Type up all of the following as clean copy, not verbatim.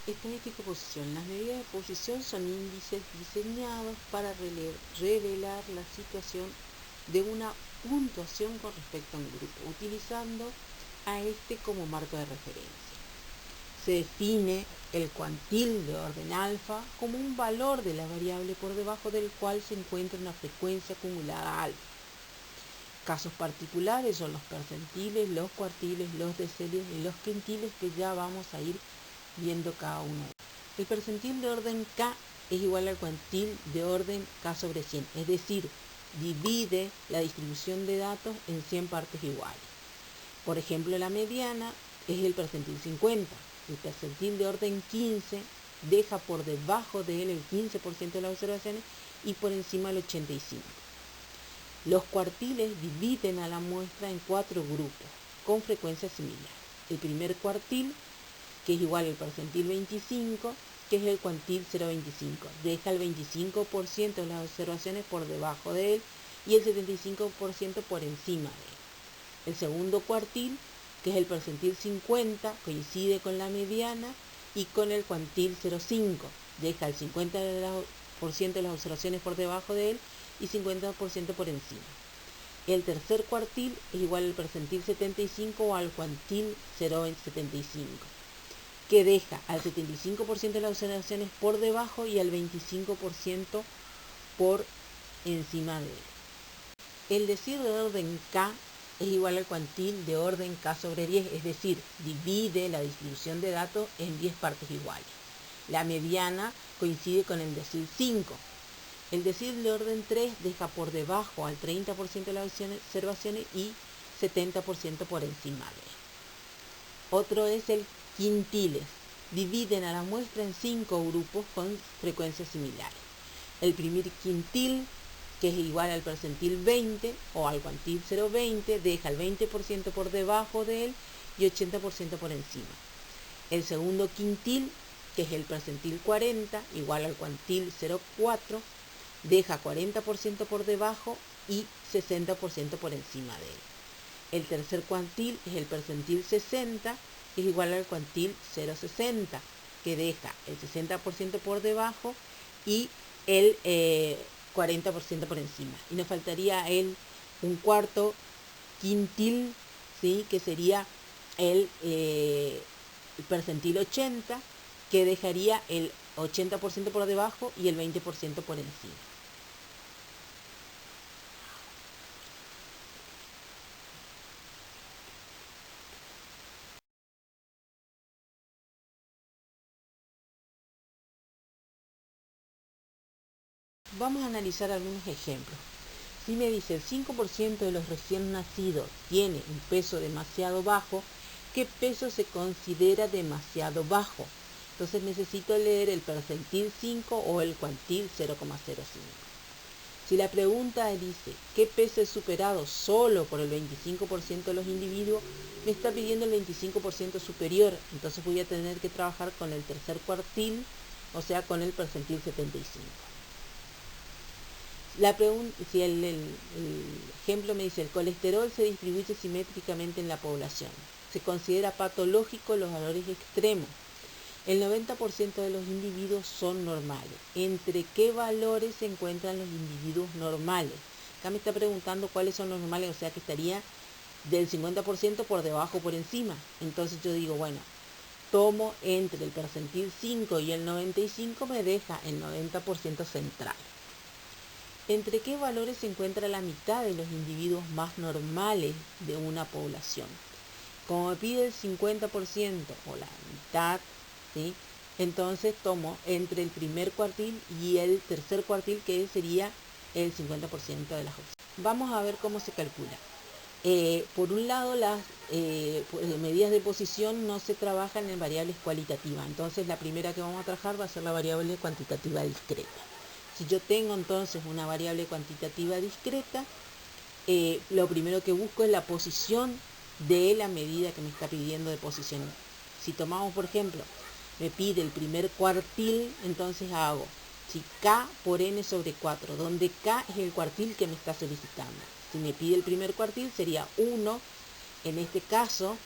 Estadística de posición. Las medidas de posición son índices diseñados para revelar la situación de una puntuación con respecto a un grupo, utilizando a este como marco de referencia. Se define el cuantil de orden alfa como un valor de la variable por debajo del cual se encuentra una frecuencia acumulada alfa. Casos particulares son los percentiles, los cuartiles, los deciles y los quintiles, que ya vamos a ir viendo cada uno. El percentil de orden K es igual al cuantil de orden K sobre 100, es decir, divide la distribución de datos en 100 partes iguales. Por ejemplo, la mediana es el percentil 50. El percentil de orden 15 deja por debajo de él el 15% de las observaciones y por encima el 85%. Los cuartiles dividen a la muestra en 4 grupos con frecuencia similar. El primer cuartil, que es igual al percentil 25, que es el cuantil 0,25. Deja el 25% de las observaciones por debajo de él y el 75% por encima de él. El segundo cuartil, que es el percentil 50, coincide con la mediana y con el cuantil 0,5. Deja el 50% de las observaciones por debajo de él y 50% por encima. El tercer cuartil es igual al percentil 75 o al cuantil 0,75, que deja al 75% de las observaciones por debajo y al 25% por encima de él. El decir de orden K es igual al cuantil de orden K sobre 10, es decir, divide la distribución de datos en 10 partes iguales. La mediana coincide con el decir 5. El decir de orden 3 deja por debajo al 30% de las observaciones y 70% por encima de él. Otro es el quintiles. Dividen a la muestra en 5 grupos con frecuencias similares. El primer quintil, que es igual al percentil 20 o al cuantil 0,20, deja el 20% por debajo de él y 80% por encima. El segundo quintil, que es el percentil 40, igual al cuantil 0,4, deja 40% por debajo y 60% por encima de él. El tercer cuantil es el percentil 60, que es igual al cuantil 0,60, que deja el 60% por debajo y el 40% por encima. Y nos faltaría un cuarto quintil, ¿sí?, que sería el percentil 80, que dejaría el 80% por debajo y el 20% por encima. Vamos a analizar algunos ejemplos. Si me dice el 5% de los recién nacidos tiene un peso demasiado bajo, ¿qué peso se considera demasiado bajo? Entonces necesito leer el percentil 5 o el cuantil 0,05. Si la pregunta dice ¿qué peso es superado solo por el 25% de los individuos?, me está pidiendo el 25% superior, entonces voy a tener que trabajar con el tercer cuartil, o sea, con el percentil 75. Si el ejemplo me dice el colesterol se distribuye simétricamente en la población, se considera patológico los valores extremos. El 90% de los individuos son normales. ¿Entre qué valores se encuentran los individuos normales? Acá me está preguntando cuáles son los normales, o sea que estaría del 50% por debajo o por encima. Entonces yo digo, bueno, tomo entre el percentil 5 y el 95, me deja el 90% central. ¿Entre qué valores se encuentra la mitad de los individuos más normales de una población? Como me pide el 50% o la mitad, ¿sí?, entonces tomo entre el primer cuartil y el tercer cuartil, que sería el 50% de las opciones. Vamos a ver cómo se calcula. Por un lado, las medidas de posición no se trabajan en variables cualitativas. Entonces la primera que vamos a trabajar va a ser la variable cuantitativa discreta. Si yo tengo entonces una variable cuantitativa discreta, lo primero que busco es la posición de la medida que me está pidiendo de posición. Si tomamos, por ejemplo, me pide el primer cuartil, entonces hago si K por N sobre 4, donde K es el cuartil que me está solicitando. Si me pide el primer cuartil sería 1, en este caso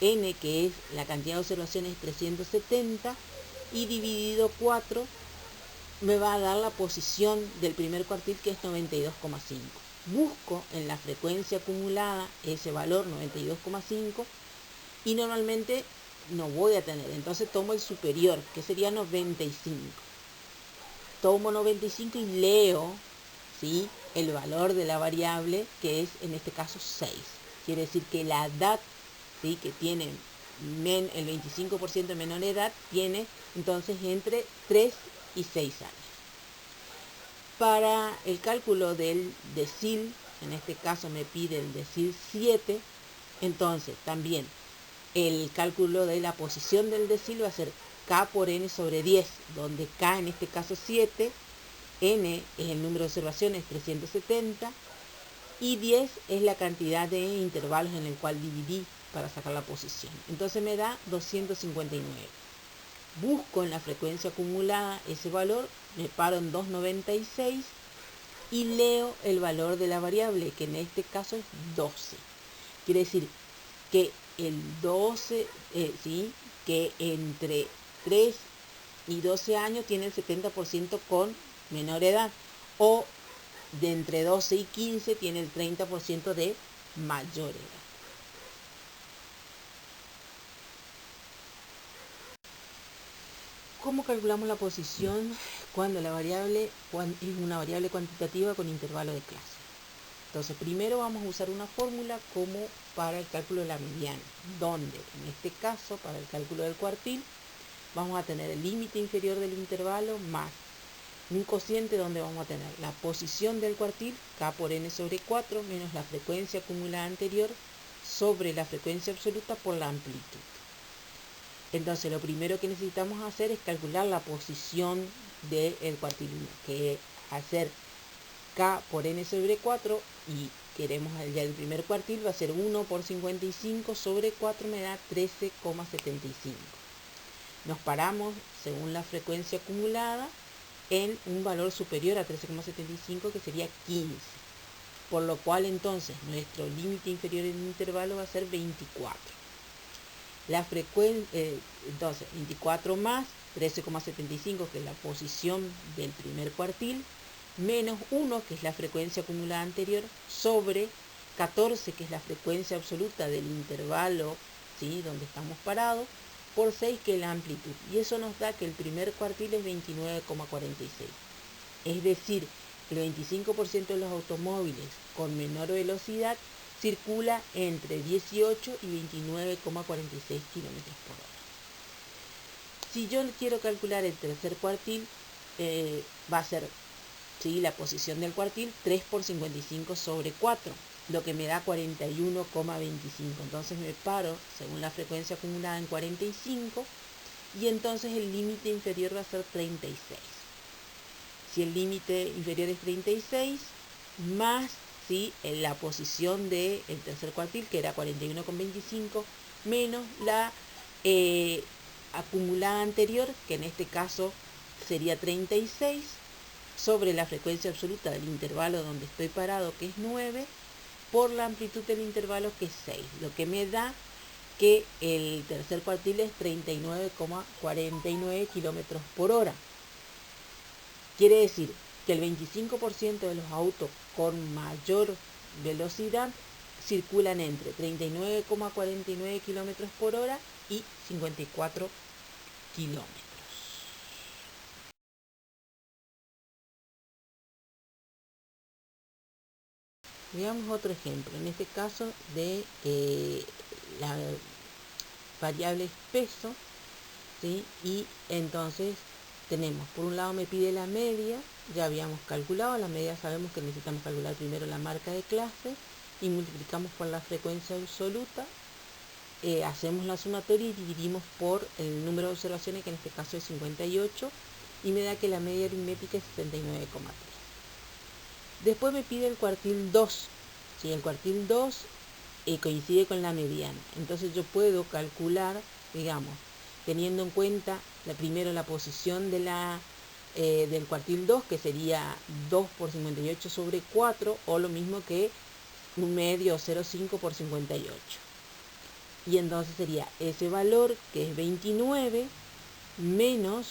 N, que es la cantidad de observaciones, 370, y dividido 4 me va a dar la posición del primer cuartil, que es 92,5. Busco en la frecuencia acumulada ese valor 92,5 y normalmente no voy a tener, entonces tomo el superior, que sería 95. Tomo 95 y leo, ¿sí?, el valor de la variable, que es en este caso 6. Quiere decir que la edad, ¿sí?, que tiene el 25% de menor edad, tiene entonces entre 3 y 6 años. Para el cálculo del decil, en este caso me pide el decil 7, entonces también el cálculo de la posición del decil va a ser K por N sobre 10, donde K en este caso 7, N es el número de observaciones 370 y 10 es la cantidad de intervalos en el cual dividí para sacar la posición. Entonces me da 259. Busco en la frecuencia acumulada ese valor, me paro en 296 y leo el valor de la variable, que en este caso es 12. Quiere decir que el 12, ¿sí?, que entre 3 y 12 años tiene el 70% con menor edad, o de entre 12 y 15 tiene el 30% de mayor edad. ¿Cómo calculamos la posición cuando la variable es una variable cuantitativa con intervalo de clase? Entonces, primero vamos a usar una fórmula como para el cálculo de la mediana, donde en este caso, para el cálculo del cuartil, vamos a tener el límite inferior del intervalo más un cociente donde vamos a tener la posición del cuartil, K por N sobre 4, menos la frecuencia acumulada anterior sobre la frecuencia absoluta por la amplitud. Entonces, lo primero que necesitamos hacer es calcular la posición del cuartil 1, que es hacer K por N sobre 4, y queremos ya el primer cuartil, va a ser 1 por 55 sobre 4, me da 13,75. Nos paramos, según la frecuencia acumulada, en un valor superior a 13,75, que sería 15. Por lo cual, entonces, nuestro límite inferior en el intervalo va a ser 24. La frecuencia, entonces, 24 más 13,75, que es la posición del primer cuartil, menos 1, que es la frecuencia acumulada anterior, sobre 14, que es la frecuencia absoluta del intervalo, ¿sí?, donde estamos parados, por 6, que es la amplitud. Y eso nos da que el primer cuartil es 29,46. Es decir, el 25% de los automóviles con menor velocidad circula entre 18 y 29,46 kilómetros por hora. Si yo quiero calcular el tercer cuartil, va a ser, ¿sí?, la posición del cuartil 3 por 55 sobre 4, lo que me da 41,25. Entonces me paro, según la frecuencia acumulada, en 45, y entonces el límite inferior va a ser 36. Si el límite inferior es 36, más, ¿sí?, en la posición del tercer cuartil, que era 41,25, menos la acumulada anterior, que en este caso sería 36, sobre la frecuencia absoluta del intervalo donde estoy parado, que es 9, por la amplitud del intervalo, que es 6, lo que me da que el tercer cuartil es 39,49 kilómetros por hora. Quiere decir que el 25% de los autos con mayor velocidad circulan entre 39,49 kilómetros por hora y 54 kilómetros. Veamos otro ejemplo, en este caso de la variable es peso, ¿sí? Y entonces tenemos, por un lado me pide la media, ya habíamos calculado, la media sabemos que necesitamos calcular primero la marca de clase y multiplicamos por la frecuencia absoluta, hacemos la sumatoria y dividimos por el número de observaciones, que en este caso es 58, y me da que la media aritmética es 69,3. Después me pide el cuartil 2, ¿sí? El cuartil 2 coincide con la mediana, entonces yo puedo calcular, digamos, teniendo en cuenta primero la posición de del cuartil 2, que sería 2 por 58 sobre 4, o lo mismo que un medio, 0,5 por 58. Y entonces sería ese valor, que es 29, menos,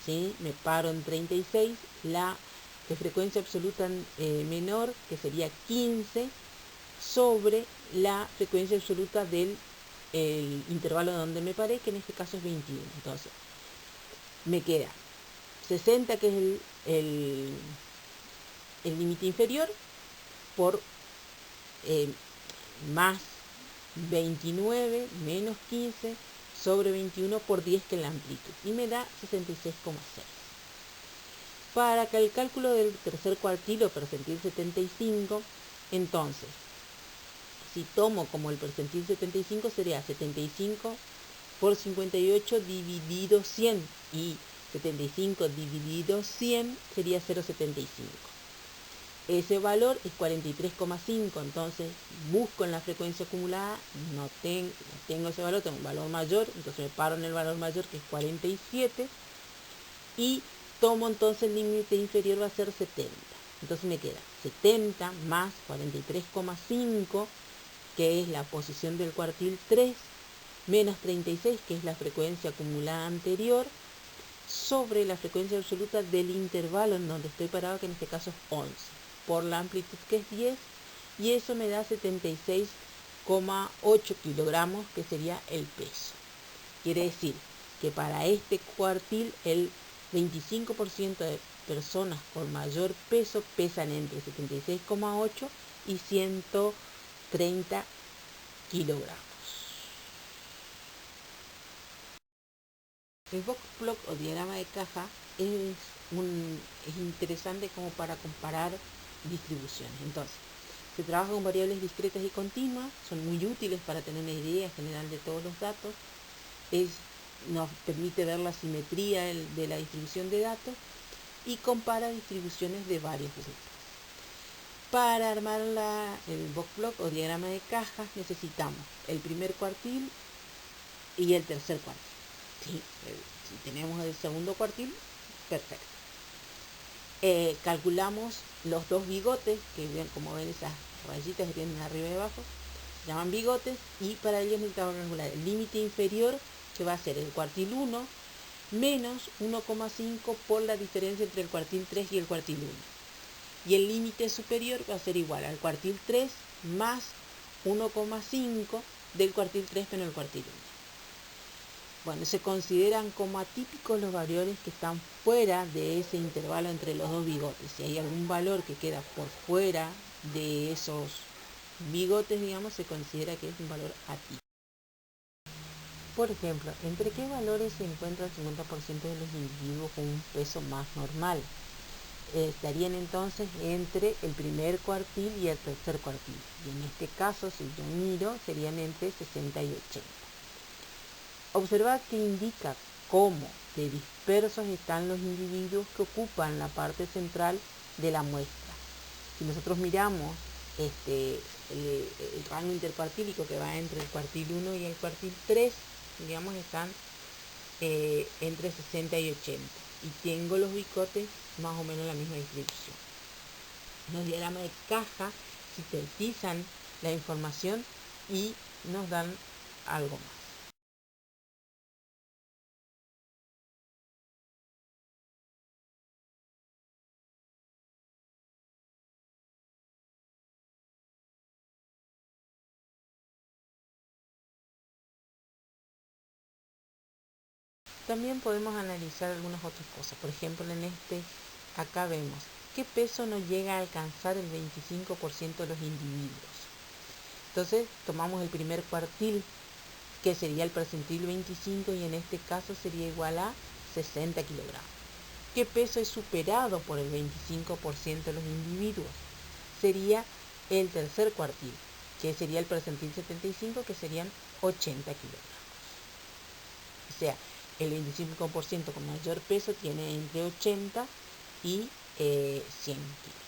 ¿sí? Me paro en 36, la de frecuencia absoluta menor, que sería 15, sobre la frecuencia absoluta del intervalo donde me paré, que en este caso es 21. Entonces, me queda 60, que es el límite inferior, por más 29 menos 15 sobre 21 por 10, que es la amplitud, y me da 66,6. Para que el cálculo del tercer cuartil o percentil 75, entonces, si tomo como el percentil 75, sería 75 por 58 dividido 100, y 75 dividido 100 sería 0,75. Ese valor es 43,5, entonces busco en la frecuencia acumulada, no tengo ese valor, tengo un valor mayor, entonces me paro en el valor mayor, que es 47, y tomo entonces el límite inferior, va a ser 70. Entonces me queda 70 más 43,5, que es la posición del cuartil 3, menos 36, que es la frecuencia acumulada anterior, sobre la frecuencia absoluta del intervalo en donde estoy parado, que en este caso es 11, por la amplitud, que es 10, y eso me da 76,8 kilogramos, que sería el peso. Quiere decir que para este cuartil el 25% de personas con mayor peso pesan entre 76,8 y 130 kilogramos. El box plot o diagrama de caja es interesante como para comparar distribuciones. Entonces, se trabaja con variables discretas y continuas, son muy útiles para tener una idea general de todos los datos, nos permite ver la simetría de la distribución de datos, y compara distribuciones de varios grupos. Para armar el box plot o diagrama de cajas necesitamos el primer cuartil y el tercer cuartil. ¿Sí? Si tenemos el segundo cuartil, perfecto. Calculamos los dos bigotes, que ven, como ven esas rayitas que tienen arriba y abajo, se llaman bigotes, y para ellos necesitamos calcular el límite inferior, que va a ser el cuartil 1 menos 1,5 por la diferencia entre el cuartil 3 y el cuartil 1. Y el límite superior va a ser igual al cuartil 3 más 1,5 del cuartil 3 menos el cuartil 1. Bueno, se consideran como atípicos los valores que están fuera de ese intervalo entre los dos bigotes. Si hay algún valor que queda por fuera de esos bigotes, digamos, se considera que es un valor atípico. Por ejemplo, ¿entre qué valores se encuentra el 50% de los individuos con un peso más normal? Estarían entonces entre el primer cuartil y el tercer cuartil. Y en este caso, si yo miro, serían entre 60 y 80. Observad que indica cómo de dispersos están los individuos que ocupan la parte central de la muestra. Si nosotros miramos el rango intercuartílico, que va entre el cuartil 1 y el cuartil 3, digamos, están entre 60 y 80. Y tengo los bigotes más o menos en la misma distribución. Los diagramas de caja sintetizan la información y nos dan algo más. También podemos analizar algunas otras cosas. Por ejemplo, acá vemos qué peso no llega a alcanzar el 25% de los individuos. Entonces tomamos el primer cuartil, que sería el percentil 25, y en este caso sería igual a 60 kilogramos. ¿Qué peso es superado por el 25% de los individuos? Sería el tercer cuartil, que sería el percentil 75, que serían 80 kilogramos. O sea, el 25% con mayor peso tiene entre 80 y 100 kilos.